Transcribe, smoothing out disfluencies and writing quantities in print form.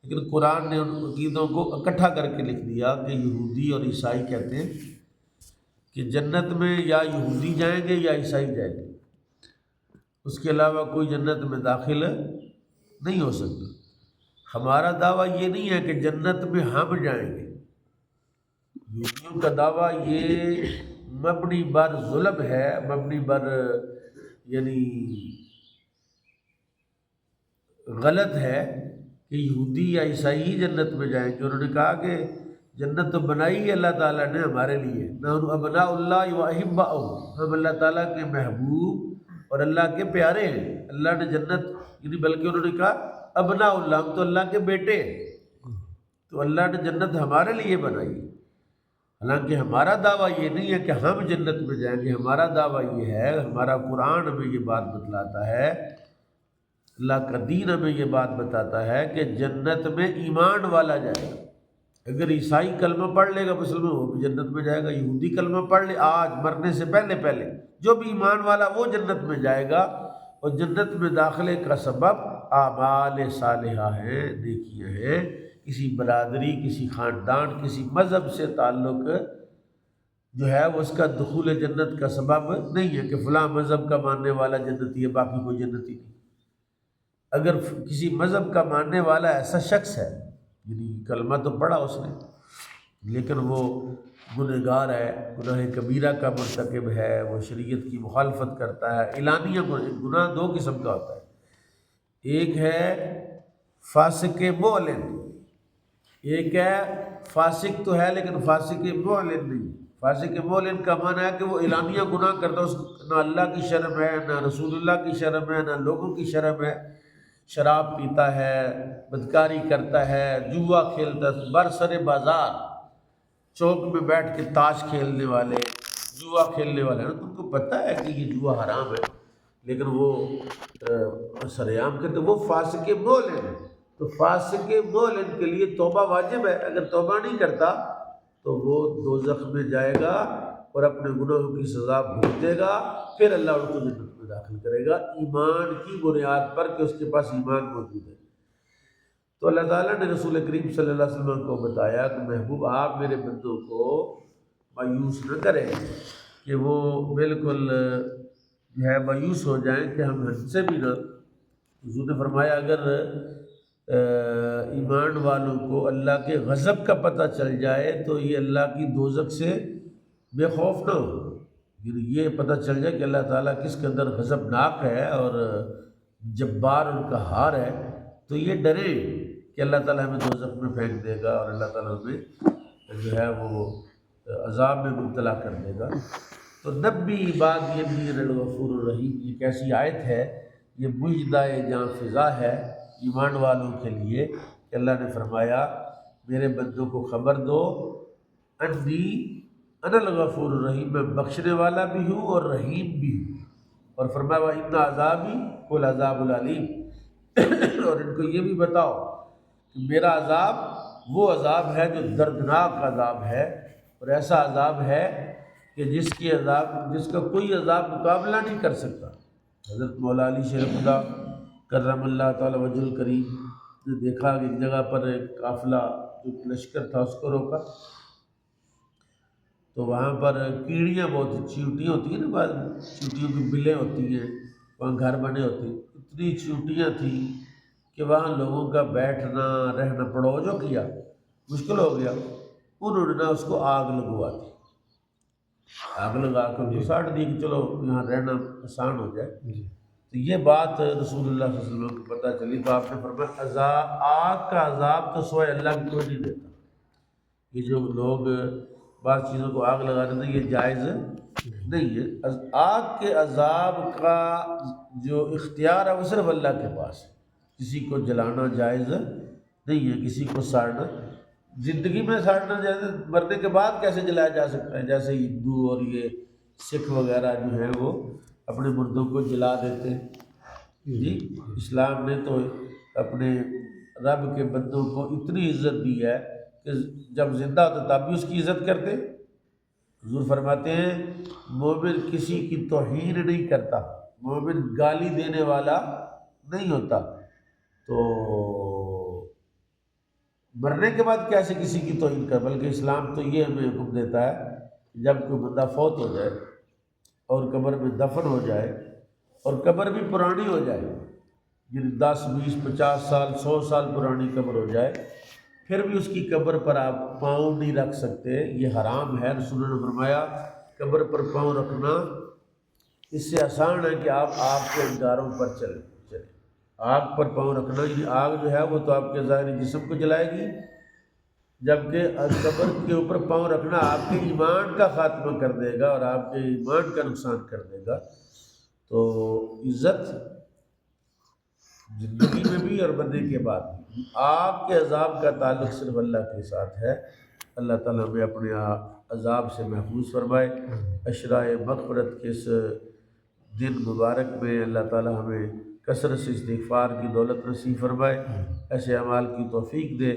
لیکن قرآن نے ان عقیدوں کو اکٹھا کر کے لکھ دیا کہ یہودی اور عیسائی کہتے ہیں کہ جنت میں یا یہودی جائیں گے یا عیسائی جائیں گے، اس کے علاوہ کوئی جنت میں داخل نہیں ہو سکتا۔ ہمارا دعویٰ یہ نہیں ہے کہ جنت میں ہم جائیں گے، یہودیوں کا دعویٰ یہ مبنی بر ظلم ہے، مبنی بر یعنی غلط ہے کہ یہودی یا عیسائی ہی جنت میں جائیں گے۔ انہوں نے کہا کہ جنت تو بنائی ہے اللہ تعالیٰ نے ہمارے لیے، نحن ابناء اللہ و احباؤہ، ہم اللہ تعالیٰ کے محبوب اور اللہ کے پیارے ہیں۔ اللہ نے جنت یعنی بلکہ انہوں نے کہا ابناء اللہ، ہم تو اللہ کے بیٹے ہیں، تو اللہ نے جنت ہمارے لیے بنائی ہے۔ حالانکہ ہمارا دعویٰ یہ نہیں ہے کہ ہم جنت میں جائیں گے، ہمارا دعویٰ یہ ہے، ہمارا قرآن ہمیں یہ بات بتلاتا ہے، اللہ کا دین ہمیں یہ بات بتاتا ہے کہ جنت میں ایمان والا جائے گا۔ اگر عیسائی کلمہ پڑھ لے گا مسلمان، وہ بھی جنت میں جائے گا۔ یہودی کلمہ پڑھ لے آج مرنے سے پہلے جو بھی ایمان والا وہ جنت میں جائے گا۔ اور جنت میں داخلے کا سبب اعمال صالحہ ہیں، نیکیاں ہیں۔ کسی برادری، کسی خاندان، کسی مذہب سے تعلق جو ہے وہ اس کا دخول جنت کا سبب نہیں ہے کہ فلاں مذہب کا ماننے والا جنتی ہے باقی کوئی جنتی نہیں۔ اگر کسی مذہب کا ماننے والا ایسا شخص ہے، یعنی کلمہ تو پڑھا اس نے لیکن وہ گنہگار ہے، گناہ کبیرہ کا مرتکب ہے، وہ شریعت کی مخالفت کرتا ہے، اعلانیہ گناہ دو قسم کا ہوتا ہے، ایک ہے فاسق معلن، ایک ہے فاسق تو ہے لیکن فاسق معلن نہیں۔ فاسق معلن کا معنی ہے کہ وہ اعلانیہ گناہ کرتا ہے، اس نہ اللہ کی شرم ہے، نہ رسول اللہ کی شرم ہے، نہ لوگوں کی شرم ہے، شراب پیتا ہے، بدکاری کرتا ہے، جوا کھیلتا ہے، برسر بازار چوک میں بیٹھ کے تاش کھیلنے والے، جوا کھیلنے والے ہیں، تم کو پتہ ہے کہ یہ جوا حرام ہے لیکن وہ سریعام کرتے، وہ فاسق معلن ہے۔ تو فاسق معلن کے لیے توبہ واجب ہے، اگر توبہ نہیں کرتا تو وہ دوزخ میں جائے گا اور اپنے گناہوں کی سزا بھگتے گا، پھر اللہ اس کو جنت میں داخل کرے گا ایمان کی بنیاد پر کہ اس کے پاس ایمان موجود ہے۔ تو اللہ تعالیٰ نے رسول کریم صلی اللہ علیہ وسلم کو بتایا کہ محبوب آپ میرے بندوں کو مایوس نہ کریں کہ وہ بالکل جو ہے مایوس ہو جائیں کہ ہم سے بھی نہ۔ حضور نے فرمایا اگر ایمان والوں کو اللہ کے غضب کا پتہ چل جائے تو یہ اللہ کی دوزخ سے بے خوف نہ ہو، یعنی یہ پتہ چل جائے کہ اللہ تعالیٰ کس کے اندر غضبناک ہے اور جبار ان کا ہار ہے، تو یہ ڈرے کہ اللہ تعالیٰ ہمیں دوزخ میں پھینک دے گا اور اللہ تعالیٰ ہمیں جو ہے وہ عذاب میں مبتلا کر دے گا۔ تو نبی عباد یہ الغفور الرحیم، یہ کیسی آیت ہے، یہ مجدہ جاں فضا ہے ایمان والوں کے لیے کہ اللہ نے فرمایا میرے بندوں کو خبر دو انی انا الغفور الرحیم، میں بخشنے والا بھی ہوں اور رحیم بھی ہوں، اور فرمایا وَإِنَّ عَذَابِي هُوَ الْعَذَابُ الْعَلِيمُ، اور ان کو یہ بھی بتاؤ کہ میرا عذاب وہ عذاب ہے جو دردناک عذاب ہے، اور ایسا عذاب ہے کہ جس کا کوئی عذاب مقابلہ نہیں کر سکتا۔ حضرت مولا علی شیر خدا کرم اللہ تعالی وجہ الکریم نے دیکھا کہ ایک جگہ پر ایک قافلہ جو لشکر تھا اس کو روکا، تو وہاں پر کیڑیاں بہت، چیونٹیاں ہوتی ہیں نا، بعض چیونٹیوں کی بلیں ہوتی ہیں، وہاں گھر بنے ہوتے ہیں، اتنی چیونٹیاں تھیں کہ وہاں لوگوں کا بیٹھنا رہنا پڑو جو کیا مشکل ہو گیا۔ انہوں نے اس کو آگ لگوا دی، آگ لگا کر ان کو ساڑ دی کہ چلو یہاں رہنا آسان ہو جائے۔ تو یہ بات رسول اللہ صلی اللہ علیہ وسلم کو پتہ چلی تو آپ نے فرمایا آگ کا عذاب تو سوائے اللہ کی کوئی نہیں دیتا۔ یہ جو لوگ بعض چیزوں کو آگ لگا دیتے ہیں یہ جائز نہیں ہے۔ آگ کے عذاب کا جو اختیار ہے وہ صرف اللہ کے پاس ہے، کسی کو جلانا جائز نہیں ہے، کسی کو ساڑنا، زندگی میں ساڑنا جائز، مرنے کے بعد کیسے جلایا جا سکتا ہے؟ جیسے ہندو اور یہ سکھ وغیرہ جو ہیں وہ اپنے مردوں کو جلا دیتے ہیں۔ جی اسلام نے تو اپنے رب کے بندوں کو اتنی عزت دی ہے کہ جب زندہ ہوتا تب بھی اس کی عزت کرتے۔ حضور فرماتے ہیں مومن کسی کی توہین نہیں کرتا، مومن گالی دینے والا نہیں ہوتا۔ تو مرنے کے بعد کیسے کسی کی توہین کر، بلکہ اسلام تو یہ ہمیں حکم دیتا ہے کہ جب کوئی بندہ فوت ہو جائے اور قبر میں دفن ہو جائے اور قبر بھی پرانی ہو جائے، یعنی 10 20 50 سال 100 سال پرانی قبر ہو جائے، پھر بھی اس کی قبر پر آپ پاؤں نہیں رکھ سکتے، یہ حرام ہے۔ رسول نے فرمایا قبر پر پاؤں رکھنا اس سے آسان ہے کہ آپ آگ کے انگاروں پر چلیں۔ آگ پر پاؤں رکھنا، یعنی آگ جو ہے وہ تو آپ کے ظاہری جسم کو جلائے گی، جبکہ قبر کے اوپر پاؤں رکھنا آپ کے ایمان کا خاتمہ کر دے گا اور آپ کے ایمان کا نقصان کر دے گا۔ تو عزت زندگی میں بھی اور مرنے کے بعد بھی۔ آگ کے عذاب کا تعلق صرف اللہ کے ساتھ ہے۔ اللہ تعالیٰ ہمیں اپنے عذاب سے محفوظ فرمائے۔ عشرۂ مغفرت کے اس دن مبارک میں اللہ تعالیٰ ہمیں کثرت سے استغفار کی دولت نصیب فرمائے، ایسے اعمال کی توفیق دے